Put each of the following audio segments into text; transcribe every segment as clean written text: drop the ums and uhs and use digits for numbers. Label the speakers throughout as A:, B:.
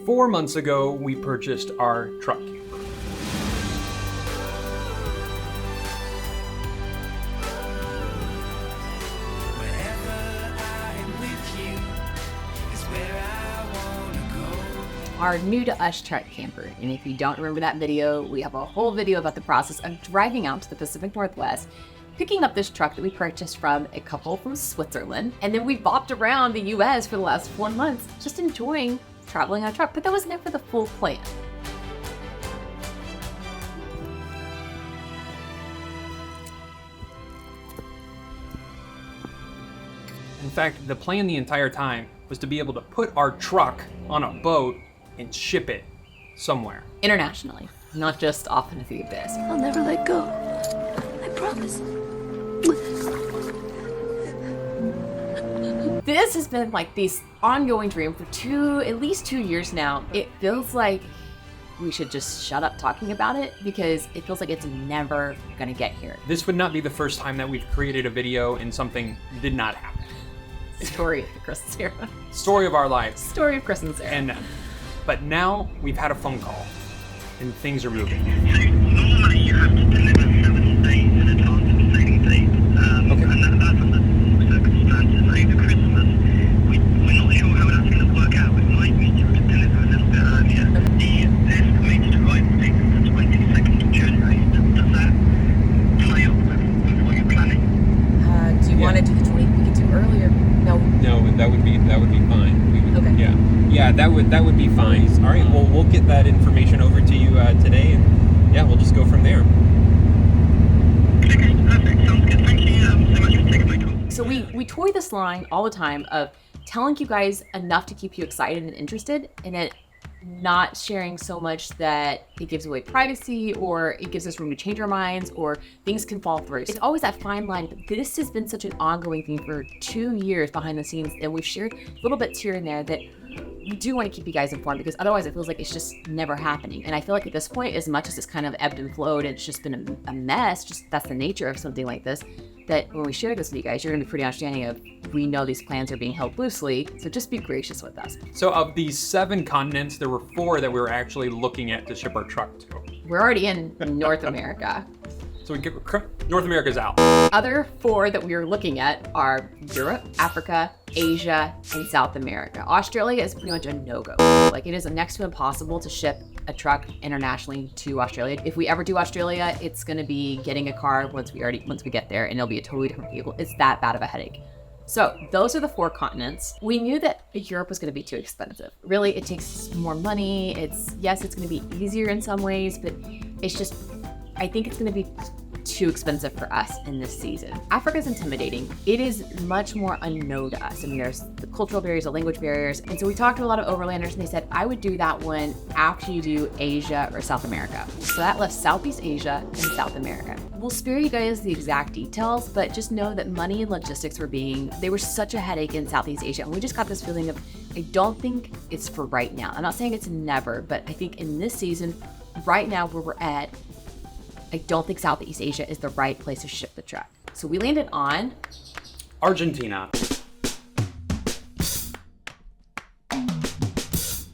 A: 4 months ago, we purchased our truck camper.
B: Our new to us truck camper. And if you don't remember that video, we have a whole video about the process of driving out to the Pacific Northwest, picking up this truck that we purchased from a couple from Switzerland. And then we bopped around the US for the last 4 months, just enjoying traveling on a truck, but that was never the full plan.
A: In fact, the plan the entire time was to be able to put our truck on a boat and ship it somewhere.
B: Internationally, not just off into the abyss.
C: I'll never let go. I promise.
B: This has been like this ongoing dream for at least 2 years now. It feels like we should just shut up talking about it because it feels like it's never gonna get here.
A: This would not be the first time that we've created a video and something did not happen.
B: Story of Chris and Sara.
A: Story of our lives.
B: Story of Chris and Sara.
A: But now we've had a phone call and things are moving.
D: So normally you have to deliver 7 days in advance of sailing date.
A: Okay.
D: And that's under normal circumstances. Over Christmas, we're not sure how that's going to work out. We might need you to deliver a little bit earlier. The estimated arrival date is the 22nd of January. Does that tie up with what you're planning?
B: Do you want to do the 20? We could do earlier. No,
E: that would be fine. We would,
B: Okay.
E: Yeah, that would be fine. All right, well, we'll get that information over to you today, and yeah, we'll just go from there.
D: Okay, perfect. Sounds good. Thank you so much for taking my call.
B: So we toy this line all the time of telling you guys enough to keep you excited and interested, and it not sharing so much that it gives away privacy or it gives us room to change our minds or things can fall through. It's always that fine line, but this has been such an ongoing thing for 2 years behind the scenes, and we've shared little bits here and there that we do want to keep you guys informed because otherwise it feels like it's just never happening. And I feel like at this point, as much as it's kind of ebbed and flowed and it's just been a mess, just that's the nature of something like this, that when we share this with you guys, you're going to be pretty understanding of we know these plans are being held loosely, so just be gracious with us.
A: So of these 7 continents, there were 4 that we were actually looking at to ship our truck to.
B: We're already in North America.
A: So North America's out.
B: Other 4 that we are looking at are Europe, Africa, Asia, and South America. Australia is pretty much a no-go. Like, it is next to impossible to ship a truck internationally to Australia. If we ever do Australia, it's gonna be getting a car once we get there, and it'll be a totally different vehicle. It's that bad of a headache. So those are the 4 continents. We knew that Europe was gonna be too expensive. Really, it takes more money. Yes, it's gonna be easier in some ways, but it's just, I think it's gonna be too expensive for us in this season. Africa's intimidating. It is much more unknown to us. I mean, there's the cultural barriers, the language barriers. And so we talked to a lot of overlanders and they said, I would do that one after you do Asia or South America. So that left Southeast Asia and South America. We'll spare you guys the exact details, but just know that money and logistics they were such a headache in Southeast Asia. And we just got this feeling of, I don't think it's for right now. I'm not saying it's never, but I think in this season, right now where we're at, I don't think Southeast Asia is the right place to ship the truck. So we landed on
A: Argentina.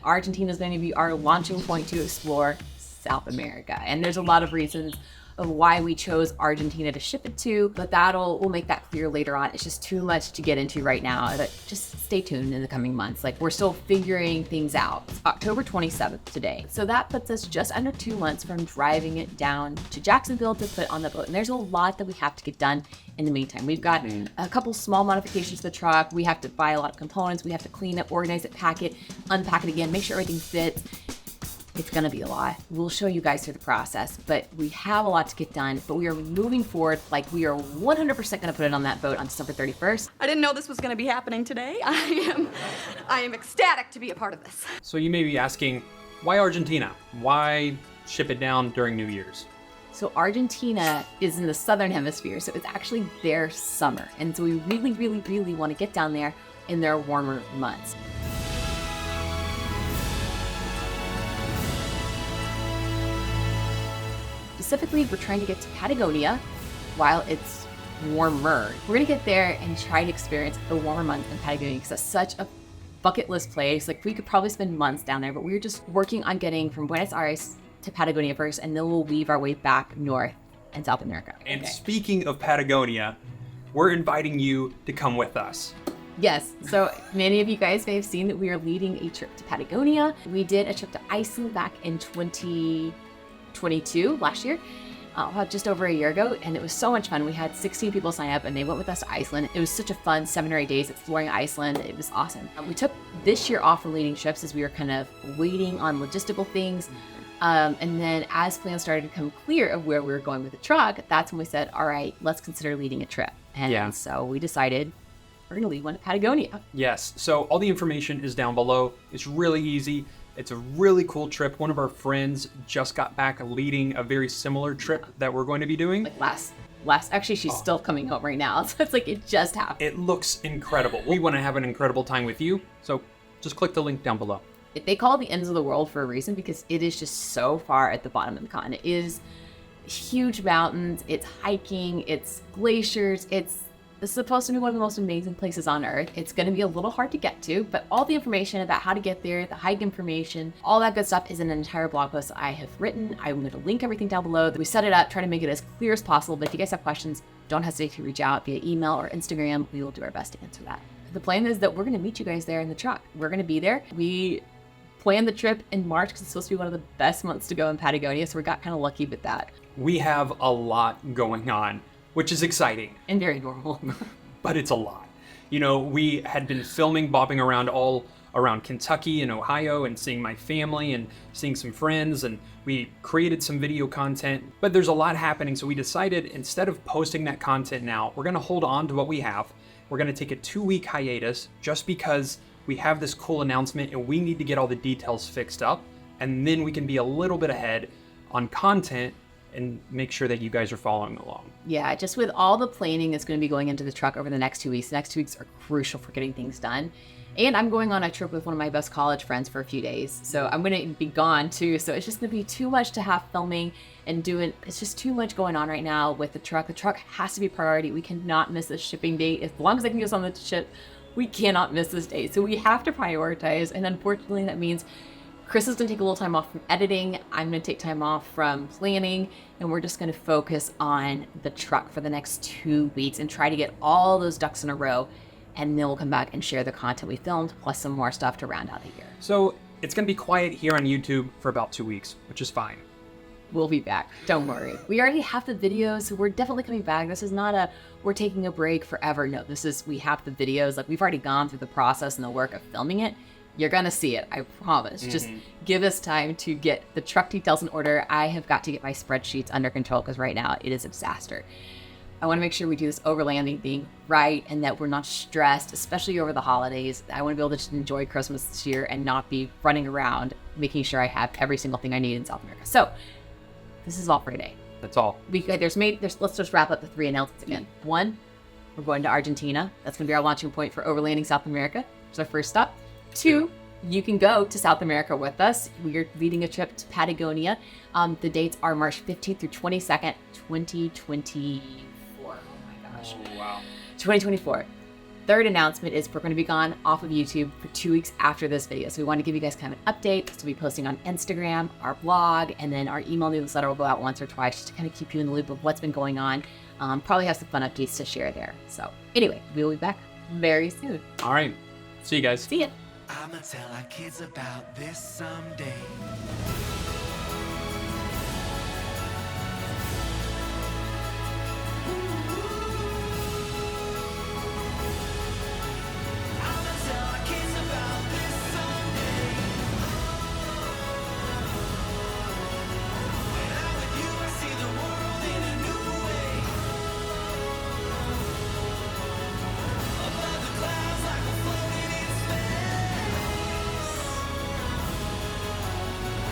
B: Argentina is going to be our launching point to explore South America. And there's a lot of reasons of why we chose Argentina to ship it to, but we'll make that clear later on. It's just too much to get into right now. But just stay tuned in the coming months. Like, we're still figuring things out. It's October 27th today. So that puts us just under 2 months from driving it down to Jacksonville to put on the boat. And there's a lot that we have to get done in the meantime. We've got a couple small modifications to the truck. We have to buy a lot of components. We have to clean it, organize it, pack it, unpack it again, make sure everything fits. It's gonna be a lot. We'll show you guys through the process, but we have a lot to get done, but we are moving forward like we are 100% gonna put it on that boat on December 31st.
C: I didn't know this was going to be happening today. I am ecstatic to be a part of this.
A: So you may be asking, why Argentina? Why ship it down during New Year's?
B: So Argentina is in the southern hemisphere, so it's actually their summer. And so we really, really, really wanna get down there in their warmer months. Specifically, we're trying to get to Patagonia while it's warmer. We're gonna get there and try to experience the warmer months in Patagonia because that's such a bucket list place. Like we could probably spend months down there, but we were just working on getting from Buenos Aires to Patagonia first, and then we'll weave our way back north in South America.
A: And speaking of Patagonia, we're inviting you to come with us.
B: Yes, so many of you guys may have seen that we are leading a trip to Patagonia. We did a trip to Iceland back in 2022, last year, just over a year ago, and it was so much fun. We had 16 people sign up and they went with us to Iceland. It was such a fun 7 or 8 days exploring Iceland. It was awesome. We took this year off from leading trips as we were kind of waiting on logistical things. And then as plans started to become clear of where we were going with the truck, that's when we said, all right, let's consider leading a trip. And so we decided we're going to lead one to Patagonia.
A: Yes, so all the information is down below. It's really easy. It's a really cool trip. One of our friends just got back leading a very similar trip that we're going to be doing.
B: Like last, actually she's still coming home right now. So it's like, it just happened.
A: It looks incredible. We want to have an incredible time with you. So just click the link down below.
B: They call it the ends of the world for a reason, because it is just so far at the bottom of the continent. It is huge mountains, it's hiking, it's glaciers, it's supposed to be one of the most amazing places on earth. It's going to be a little hard to get to, but all the information about how to get there, the hike information, all that good stuff is in an entire blog post I have written. I'm going to link everything down below. We set it up, try to make it as clear as possible, but if you guys have questions, don't hesitate to reach out via email or Instagram. We will do our best to answer that. The plan is that we're going to meet you guys there in the truck. We're going to be there. We planned the trip in March because it's supposed to be one of the best months to go in Patagonia, so we got kind of lucky with that.
A: We have a lot going on, which is exciting.
B: And very normal.
A: But it's a lot. You know, we had been filming, bopping around all around Kentucky and Ohio and seeing my family and seeing some friends, and we created some video content, but there's a lot happening. So we decided, instead of posting that content now, we're gonna hold on to what we have. We're gonna take a 2-week hiatus just because we have this cool announcement and we need to get all the details fixed up, and then we can be a little bit ahead on content and make sure that you guys are following along.
B: Yeah, just with all the planning that's going to be going into the truck over the next 2 weeks. The next 2 weeks are crucial for getting things done. And I'm going on a trip with one of my best college friends for a few days. So I'm going to be gone too. So it's just going to be too much to have filming and doing. It's just too much going on right now with the truck. The truck has to be priority. We cannot miss the shipping date. As long as I can get us on the ship, we cannot miss this date. So we have to prioritize. And unfortunately, that means Chris is going to take a little time off from editing. I'm going to take time off from planning, and we're just going to focus on the truck for the next 2 weeks and try to get all those ducks in a row. And then we'll come back and share the content we filmed, plus some more stuff to round out the year.
A: So it's going to be quiet here on YouTube for about 2 weeks, which is fine.
B: We'll be back. Don't worry. We already have the videos, so we're definitely coming back. This is not we're taking a break forever. No, we have the videos. Like, we've already gone through the process and the work of filming it. You're gonna see it, I promise. Just give us time to get the truck details in order. I have got to get my spreadsheets under control because right now it is a disaster. I want to make sure we do this overlanding thing right and that we're not stressed, especially over the holidays. I want to be able to just enjoy Christmas this year and not be running around making sure I have every single thing I need in South America. So this is all for today.
A: That's all.
B: Let's just wrap up the 3 announcements again. 1, we're going to Argentina. That's going to be our launching point for Overlanding South America. It's our first stop. 2, you can go to South America with us. We are leading a trip to Patagonia. The dates are March 15th through 22nd, 2024. Oh my gosh.
A: Oh, wow.
B: 2024. Third announcement is we're going to be gone off of YouTube for 2 weeks after this video. So we want to give you guys kind of an update. So we'll be posting on Instagram, our blog, and then our email newsletter will go out once or twice just to kind of keep you in the loop of what's been going on. Probably have some fun updates to share there. So anyway, we'll be back very soon.
A: All right. See you guys.
B: See ya.
F: I'ma tell our kids about this someday. I'ma tell our kids about this someday. When I'm with you, I see the world in a new way. Above the clouds, like we're floating in space.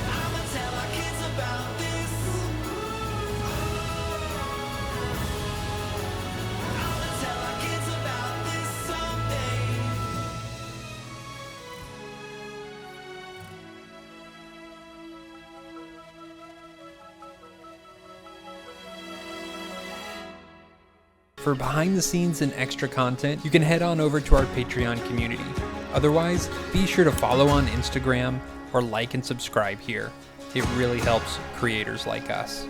F: I'ma tell our kids about this. I'ma tell our kids about this someday.
A: For behind the scenes and extra content, you can head on over to our Patreon community. Otherwise, be sure to follow on Instagram or like and subscribe here. It really helps creators like us.